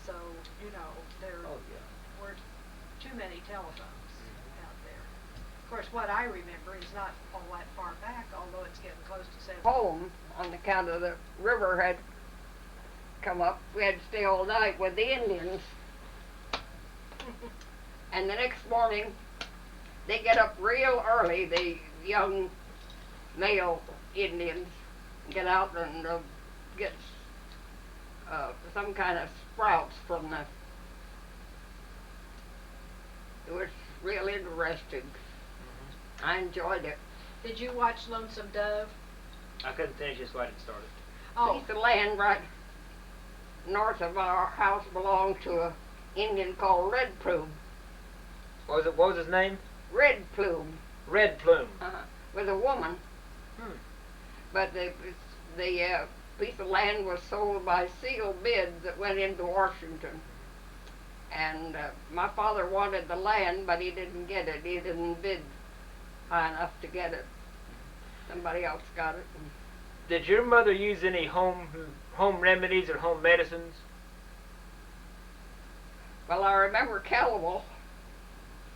So, you know, there were 2 too many telephones out there. Of course, what I remember is not all that far back, although it's getting close to 7. Home on account of the river had come up. We had to stay all night with the Indians. And the next morning, they get up real early, the young male Indians get out and get some kind of sprouts from the. It was real interesting. I enjoyed it. Did you watch Lonesome Dove? I couldn't finish this why I didn't start it. Oh, Piece of land right north of our house belonged to a Indian called Red Plume. What was his name? Red Plume. Red Plume. Was a woman. Hmm. But the piece of land was sold by sealed bids that went into Washington. And my father wanted the land, but he didn't get it. He didn't bid high enough to get it. Somebody else got it. Did your mother use any home remedies or home medicines? Well, I remember calomel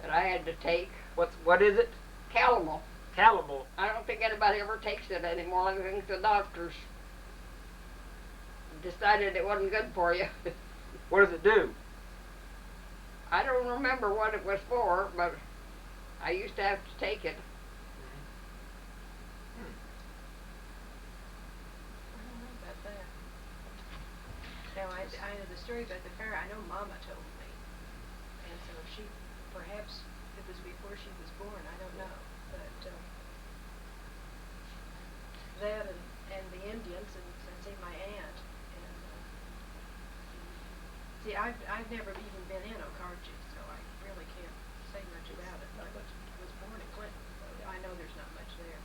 that I had to take. What is it? Calomel. Calomel. I don't think anybody ever takes it anymore. I think the doctors decided it wasn't good for you. What does it do? I don't remember what it was for, but I used to have to take it. I don't know about that. No, I know the story about the fair. I know Mama told me. And so she, perhaps it was before she was born, I don't know. But that and the Indians and see my aunt. And see, I've never even been in Okarche, so I really can't say much about it. I was born in Clinton, so I know there's not much there.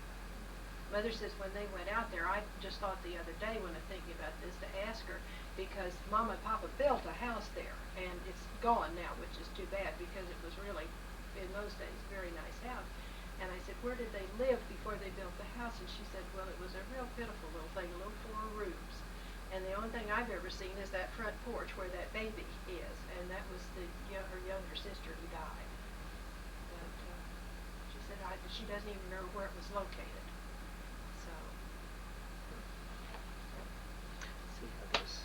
Mother says when they went out there, I just thought the other day when I'm thinking about this to ask her, because Mama and Papa built a house there, and it's gone now, which is too bad because it was really, in those days, a very nice house. And I said, where did they live before they built the house? And she said, well, it was a real pitiful little thing, little 4 rooms. And the only thing I've ever seen is that front porch where that baby is, and that was her younger sister who died. But she said she doesn't even remember where it was located. So. Let's see how this.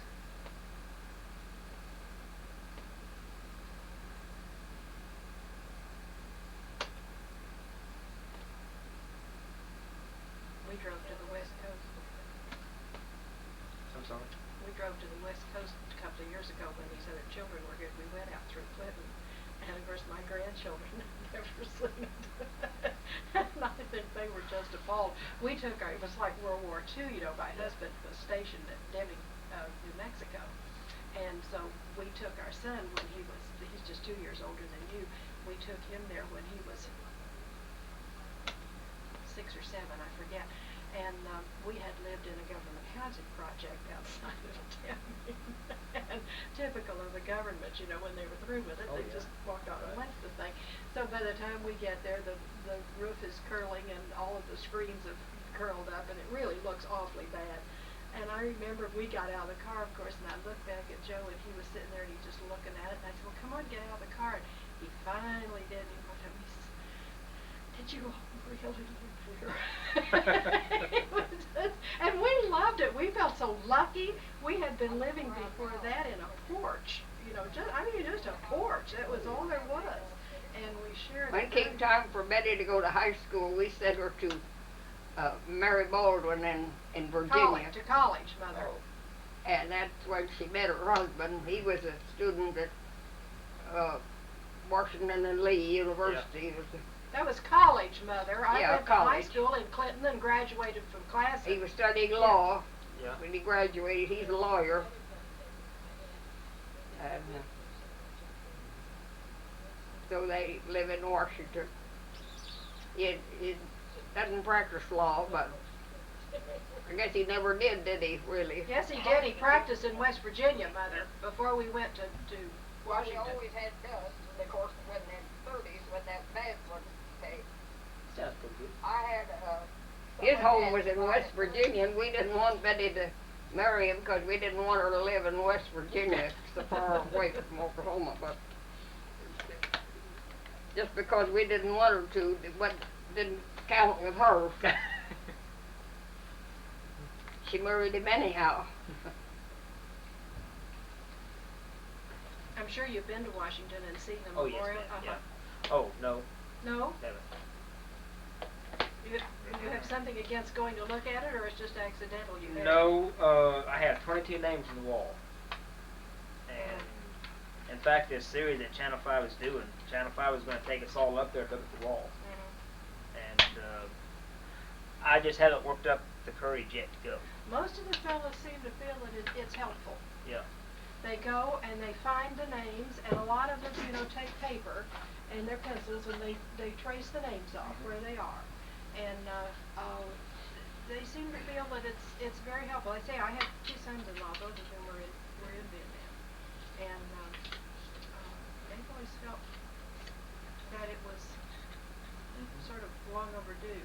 We drove to the West Coast. I'm sorry. We drove to the West Coast a couple of years ago when these other children were here. We went out through Clinton, and of course my grandchildren had never seen it. And I think they were just appalled. It was like World War II, my husband was stationed at Deming, New Mexico. And so we took our son when he's just 2 years older than you, we took him there when he was 6 or 7, I forget. And we had lived in a government housing project outside of Deming. And typical of the government, when they were through with it, they just walked on and left the thing. So by the time we get there, the roof is curling and all of the screens have curled up, and it really looks awfully bad. And I remember we got out of the car, of course, and I looked back at Joe, and he was sitting there, and he's just looking at it. And I said, well, come on, get out of the car. And he finally did. He looked at me, he says, did you all really live here? And we loved it. We felt so lucky. We had been living before that in a porch. Just a porch. That was all there was. And we shared. When it came time for Betty to go to high school, we sent her to Mary Baldwin in Virginia. To college, Mother. And that's when she met her husband. He was a student at Washington and Lee University. Yeah. That was college, Mother. I went to high college. school in Clinton and graduated from class. He was studying law Yeah. when he graduated. He's a lawyer. And so they live in Washington. He doesn't practice law, but I guess he never did he, really? Yes, he did. He practiced in West Virginia, Mother, before we went to Well, he Washington. always had dust, and of course, when in the 30s, when that bad one came, Sounds pretty good. I had, his home was in West Virginia, and we didn't want Betty to marry him because we didn't want her to live in West Virginia. It's so far away from Oklahoma, but just because we didn't want her to, but didn't count with her. She married him anyhow. I'm sure you've been to Washington and seen the Oh yes, memorial. ma'am. Yeah. Oh no, No? never. You have something against going to look at it, or it's just accidental you have? No, I have 22 names on the wall. And in fact, this series that Channel 5 is doing, Channel 5 is going to take us all up there to look at the wall. And I just haven't worked up the courage yet to go. Most of the fellows seem to feel that it's helpful. Yeah. They go and they find the names, and a lot of them, take paper and their pencils, and they trace the names off where they are. And they seem to feel that it's very helpful. I say I have 2 sons-in-law, both of whom were in Vietnam, and they've always felt that it was sort of long overdue.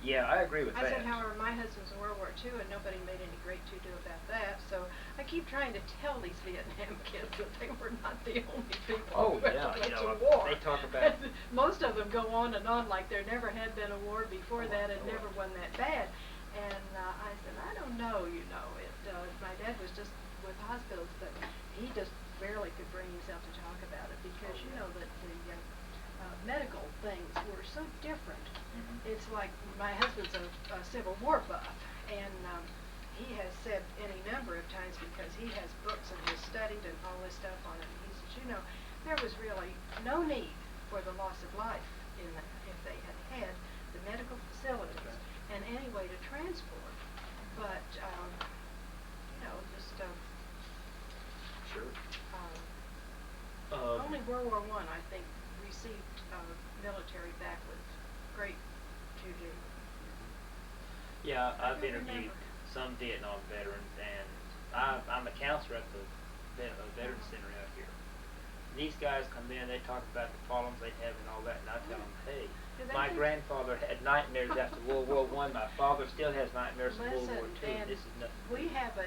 Yeah, I agree with I that. said, however, my husband's in World War II, and nobody made any great to-do about that, so I keep trying to tell these Vietnam kids that they were not the only people Oh, who yeah, went to you know, war. they talk about- Most of them go on and on like there never had been a war before that and never one that bad. And I said, I don't know, my dad was just with hospitals, but he just barely could bring himself to talk about it because, that the medical things were so different. It's like my husband's a Civil War buff, and he has said any number of times, because he has books and has studied and all this stuff on it, he says, there was really no need for the loss of life in that if they had the medical facilities and any way to transport. But, just Sure. only World War I, I think, received military back with great to-do. Yeah, I've don't interviewed remember. some Vietnam veterans, and I'm a counselor at the Veterans Center out here. These guys come in, they talk about the problems they have and all that, and I tell them, hey, my grandfather had nightmares after World War I. My father still has nightmares from World War II. Dan, This is nothing. we have a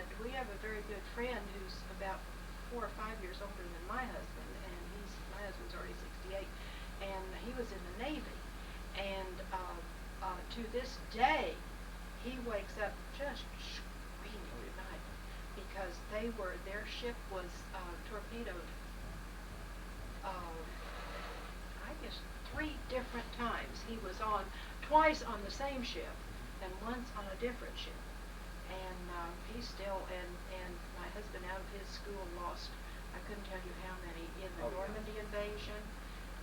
very good friend who's about 4 or 5 years older than my husband, and my husband's already 68, and he was in the Navy, and to this day he wakes up just screaming at night because their ship was torpedoed I guess 3 different times. He was twice on the same ship and once on a different ship. And he's still, and my husband out of his school lost, I couldn't tell you how many, in the Normandy invasion,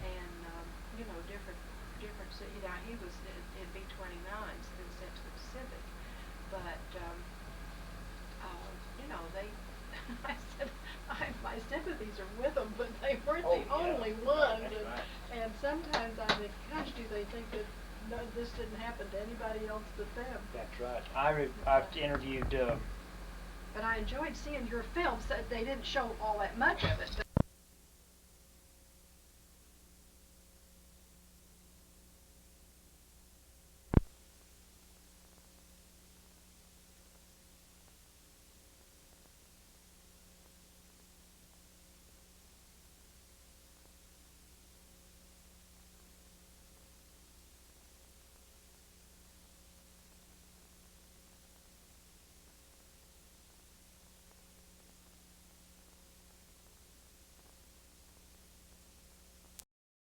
and, different cities. Now, he was in B-29s, been sent to the Pacific. But, they, I said, my sympathies are with them, but they weren't the only ones. And sometimes I think, gosh, do they think that this didn't happen to anybody else but them? That's right. I've interviewed. But I enjoyed seeing your films. They didn't show all that much of it,